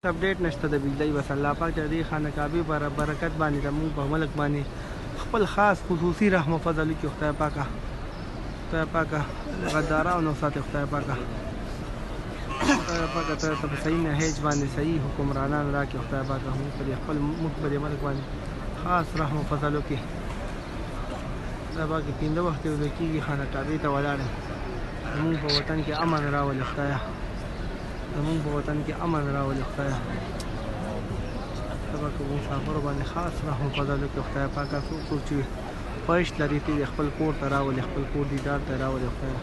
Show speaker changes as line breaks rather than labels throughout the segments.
اپډیټ نشته د بجلی بس الله پاک د دې خانقاهي برکت باندې د مونږ په ملک باندې خپل خاص خصوصي رحم و فضل وکړي خدای پاکه غدارانو ساتي خدای پاکه ته په صحیح نهج باندې صحیح حکمرانان راکړي خدای پاکه مونږ په خپل ملک په ملک باندې خاص رحم و فضل وکړي خدای پاک پنځه وخت ورته کېږي خانقاهي ته ولاړ زمونږ په وطن کې امن راولي خدایه زمونږ په وطن کې امن راولي خدایه خدای پاک په مسافرو باندې خاص رحم و فضل وکړي خدای پاکه څوک چې خواهش لري چې خپل کور ته راولي خپل کور دیدار ته راولي خدایه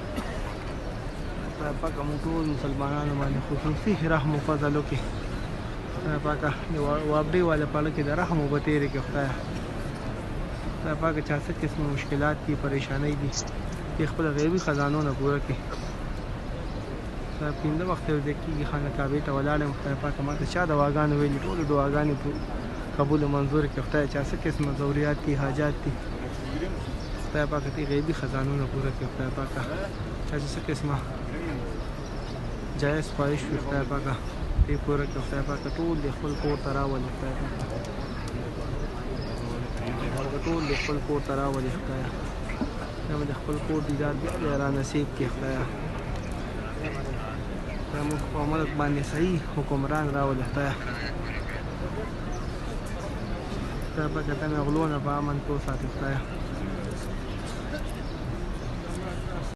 خدای پاکه موږ ټول مسلمانانو باندې خصوصي رحم و فضل وکړي خدای پاکه د وابډې والا پاله کې د رحم اوبه تېرې کړي خدایه خدای پاکه چا څه قسمه مشکلات دي پریشانۍ دي چې خپل غیبي خزانو نه پوره کړي پنځه وخت ورته کېږي خانقاهي ته ولاړ یم خدای پاکه ما ته چا دواګانې ویلي ټولې دعاګانې قبول منظور کړي خدای چا څه قسمه ضروريات دي حاجات دي خدای پاکه دې غیبي خزانونه پوره کړي خدای پاکه چا چې څه قسمه جایز خواهش وي خدای پاکه دې پوره کړي خدای پاکه ټول دې خپل کور ته راولي خدای پاکه ټول دې خپل کور ته راولي خدایه د خپل کور دیدار بیا را نصیب کړي خدایه موږ په ملک باندې صحیح حکمران راولي خدایه خدای پاکه ته مې غلو نه په امن کې وساتي خدایه